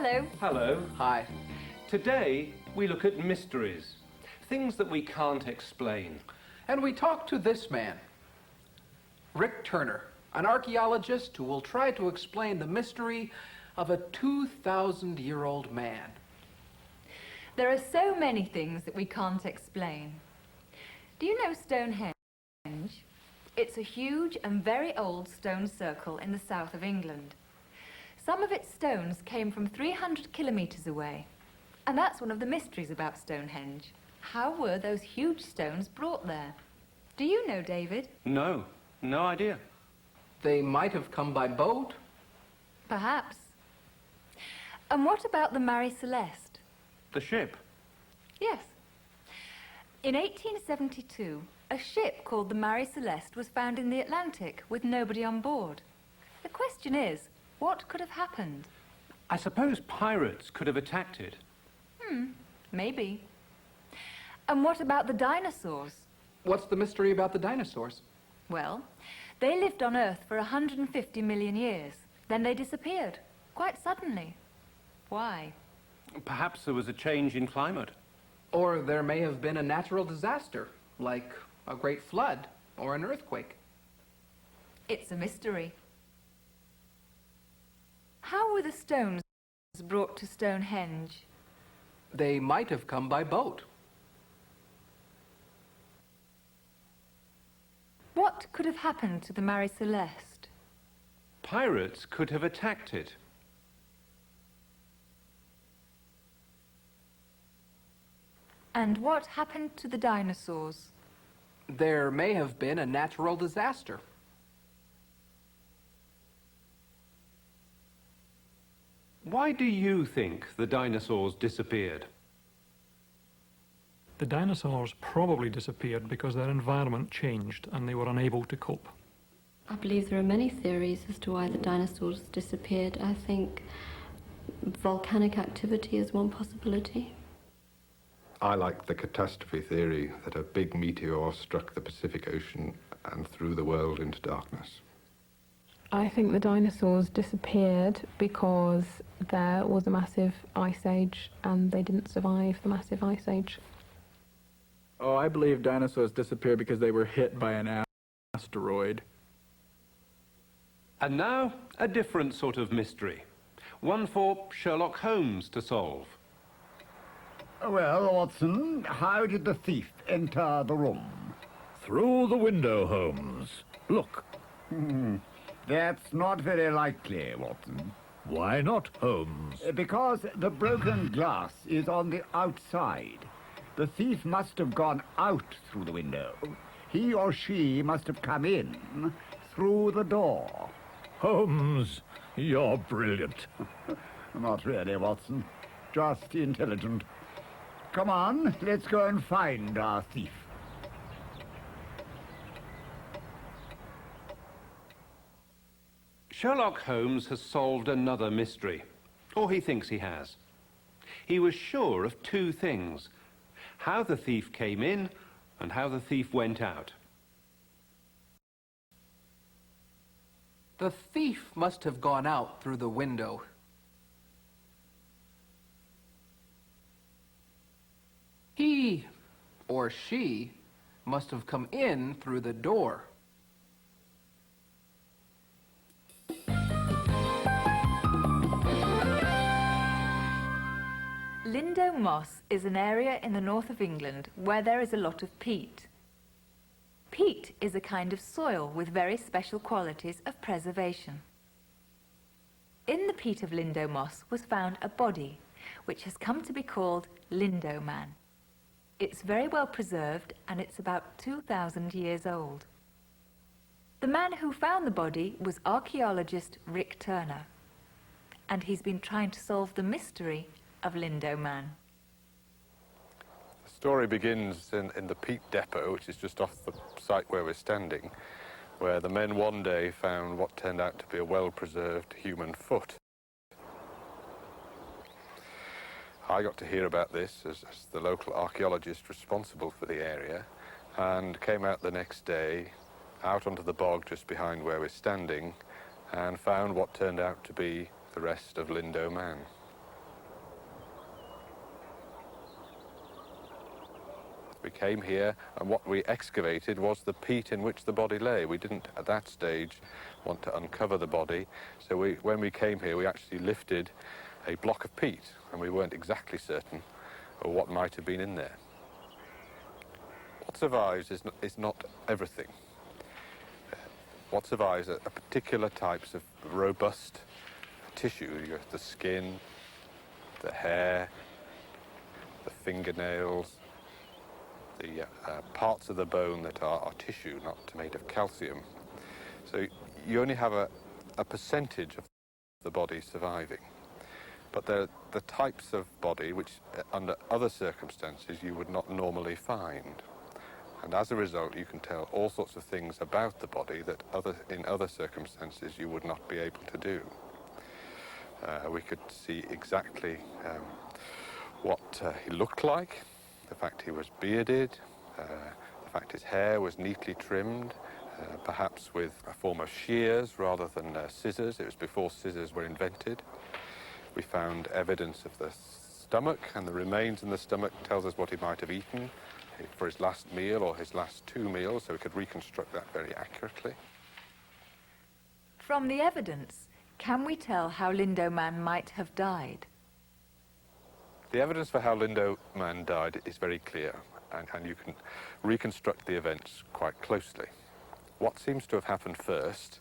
Hello. Hello. Hi. Today we look at mysteries, things that we can't explain. And we talk to this man, Rick Turner, an archaeologist who will try to explain the mystery of a 2,000-year-old man. There are so many things that we can't explain. Do you know Stonehenge? It's a huge and very old stone circle in the south of England. Some of its stones came from 300 kilometres away. And that's one of the mysteries about Stonehenge. How were those huge stones brought there? Do you know, David? No idea. They might have come by boat. Perhaps. And what about the Marie Celeste? The ship? Yes. In 1872, a ship called the Marie Celeste was found in the Atlantic with nobody on board. The question is, what could have happened? I suppose pirates could have attacked it. Maybe. And what about the dinosaurs? What's the mystery about the dinosaurs? Well, they lived on Earth for 150 million years. Then they disappeared, quite suddenly. Why? Perhaps there was a change in climate. Or there may have been a natural disaster, like a great flood or an earthquake. It's a mystery. How were the stones brought to Stonehenge? They might have come by boat. What could have happened to the Marie Celeste? Pirates could have attacked it. And what happened to the dinosaurs? There may have been a natural disaster. Why do you think the dinosaurs disappeared? The dinosaurs probably disappeared because their environment changed and they were unable to cope. I believe there are many theories as to why the dinosaurs disappeared. I think volcanic activity is one possibility. I like the catastrophe theory that a big meteor struck the Pacific Ocean and threw the world into darkness. I think the dinosaurs disappeared because there was a massive ice age and they didn't survive the massive ice age. Oh, I believe dinosaurs disappeared because they were hit by an asteroid. And now, a different sort of mystery. One for Sherlock Holmes to solve. Well, Watson, how did the thief enter the room? Through the window, Holmes. Look. That's not very likely, Watson. Why not, Holmes? Because the broken glass is on the outside. The thief must have gone out through the window. He or she must have come in through the door. Holmes, you're brilliant. Not really, Watson. Just intelligent. Come on, let's go and find our thief. Sherlock Holmes has solved another mystery, or he thinks he has. He was sure of two things: how the thief came in and how the thief went out. The thief must have gone out through the window. He or she must have come in through the door. Lindow Moss is an area in the north of England where there is a lot of peat. Peat is a kind of soil with very special qualities of preservation. In the peat of Lindow Moss was found a body, which has come to be called Lindo Man. It's very well preserved and it's about 2,000 years old. The man who found the body was archaeologist Rick Turner, and he's been trying to solve the mystery of Lindo Man. The story begins in the peat depot, which is just off the site where we're standing, where the men one day found what turned out to be a well-preserved human foot. I got to hear about this as the local archaeologist responsible for the area, and came out the next day, out onto the bog just behind where we're standing, and found what turned out to be the rest of Lindo Man. We came here, and what we excavated was the peat in which the body lay. We didn't, at that stage, want to uncover the body, so when we came here, we actually lifted a block of peat, and we weren't exactly certain of what might have been in there. What survives is not everything. What survives are particular types of robust tissue, the skin, the hair, the fingernails, the parts of the bone that are tissue, not made of calcium. So you only have a percentage of the body surviving. But they're the types of body which, under other circumstances, you would not normally find. And as a result, you can tell all sorts of things about the body that in other circumstances you would not be able to do. We could see exactly what he looked like, the fact he was bearded, the fact his hair was neatly trimmed, perhaps with a form of shears rather than scissors. It was before scissors were invented. We found evidence of the stomach, and the remains in the stomach tells us what he might have eaten for his last meal or his last 2 meals, so we could reconstruct that very accurately. From the evidence, can we tell how Lindo Man might have died? The evidence for how Lindo Man died is very clear, and you can reconstruct the events quite closely. What seems to have happened first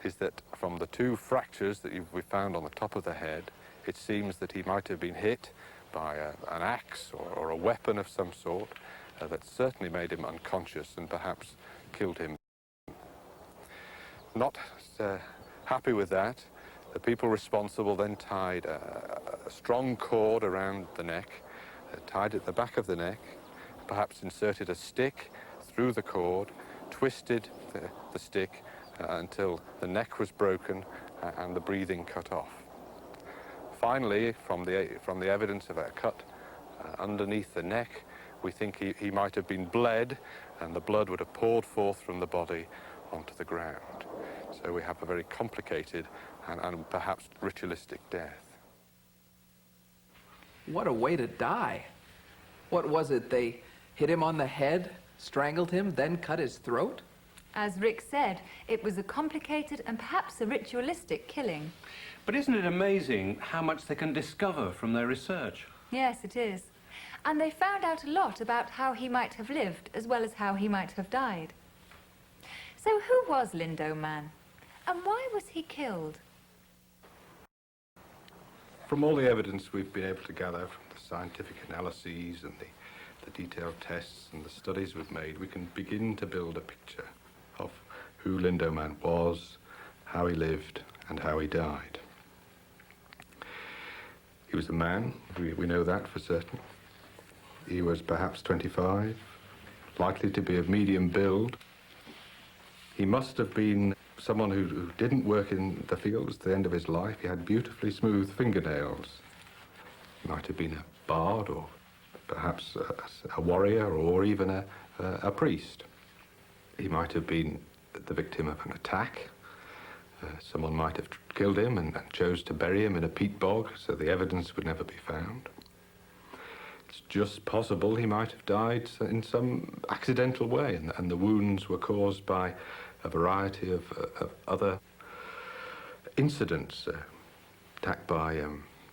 is that from the 2 fractures that we found on the top of the head, it seems that he might have been hit by an axe or a weapon of some sort that certainly made him unconscious and perhaps killed him. Not happy with that, the people responsible then tied a strong cord around the neck, tied at the back of the neck, perhaps inserted a stick through the cord, twisted the stick until the neck was broken and the breathing cut off. Finally, from the evidence of a cut underneath the neck, we think he might have been bled, and the blood would have poured forth from the body onto the ground. So we have a very complicated and perhaps ritualistic death. What a way to die. What was it? They hit him on the head, strangled him, then cut his throat? As Rick said, it was a complicated and perhaps a ritualistic killing. But isn't it amazing how much they can discover from their research? Yes, it is. And they found out a lot about how he might have lived as well as how he might have died. So who was Lindo Man? And why was he killed? From all the evidence we've been able to gather from the scientific analyses and the detailed tests and the studies we've made, we can begin to build a picture of who Lindo Man was, how he lived, and how he died. He was a man, we know that for certain. He was perhaps 25, likely to be of medium build. He must have been someone who didn't work in the fields at the end of his life. He had beautifully smooth fingernails. He might have been a bard or perhaps a warrior or even a priest. He might have been the victim of an attack. Someone might have killed him and chose to bury him in a peat bog, so the evidence would never be found. It's just possible he might have died in some accidental way, and the wounds were caused by a variety of other incidents, attacked by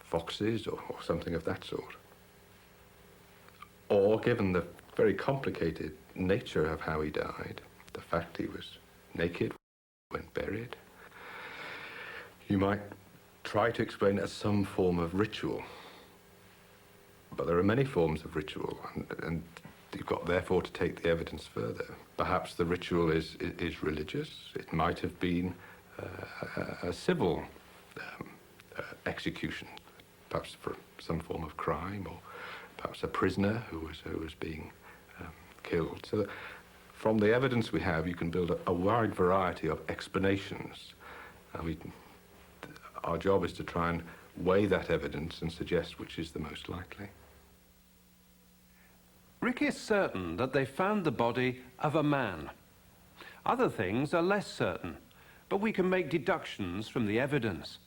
foxes or something of that sort. Or, given the very complicated nature of how he died, the fact he was naked when buried, you might try to explain it as some form of ritual. But there are many forms of ritual, and you've got therefore to take the evidence further. Perhaps the ritual is religious. It might have been a civil execution, perhaps for some form of crime, or perhaps a prisoner who was being killed. So from the evidence we have, you can build a wide variety of explanations. Our job is to try and weigh that evidence and suggest which is the most likely. Rick is certain that they found the body of a man. Other things are less certain, but we can make deductions from the evidence.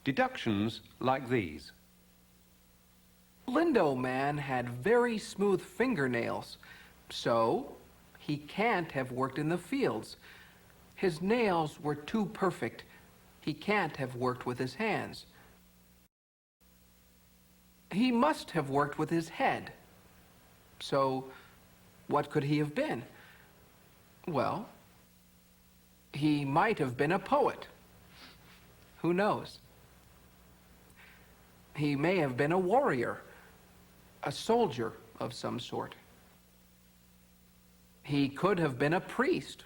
Deductions like these. Lindo Man had very smooth fingernails, so he can't have worked in the fields. His nails were too perfect. He can't have worked with his hands. He must have worked with his head. So, what could he have been? Well, he might have been a poet. Who knows? He may have been a warrior, a soldier of some sort. He could have been a priest,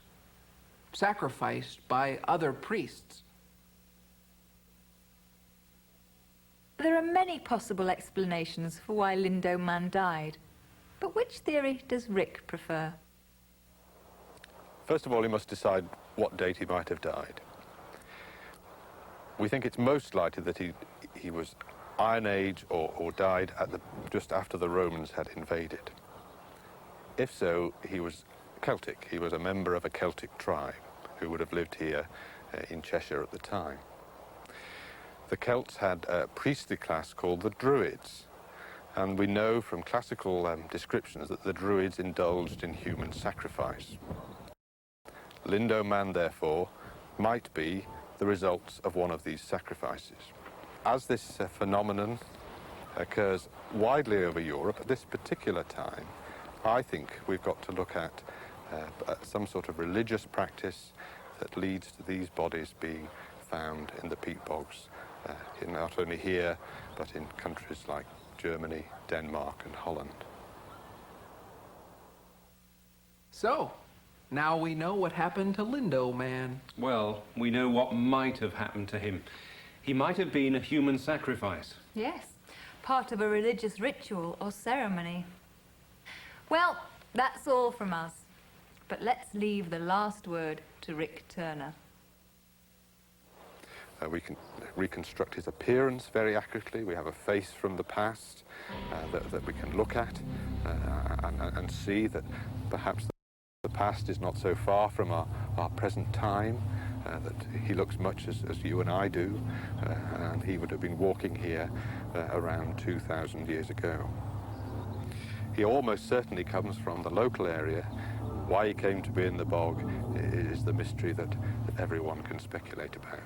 sacrificed by other priests. There are many possible explanations for why Lindo Man died. But which theory does Rick prefer? First of all, he must decide what date he might have died. We think it's most likely that he was Iron Age or died just after the Romans had invaded. If so, he was Celtic. He was a member of a Celtic tribe who would have lived here in Cheshire at the time. The Celts had a priestly class called the Druids, and we know from classical descriptions that the Druids indulged in human sacrifice. Lindo Man, therefore, might be the results of one of these sacrifices. As this phenomenon occurs widely over Europe at this particular time, I think we've got to look at some sort of religious practice that leads to these bodies being found in the peat bogs, not only here, but in countries like Germany, Denmark, and Holland. So, now we know what happened to Lindo Man. Well, we know what might have happened to him. He might have been a human sacrifice. Yes, part of a religious ritual or ceremony. Well, that's all from us. But let's leave the last word to Rick Turner. We can reconstruct his appearance very accurately. We have a face from the past that we can look at and see that perhaps the past is not so far from our present time, that he looks much as you and I do, and he would have been walking here around 2,000 years ago. He almost certainly comes from the local area. Why he came to be in the bog is the mystery that everyone can speculate about.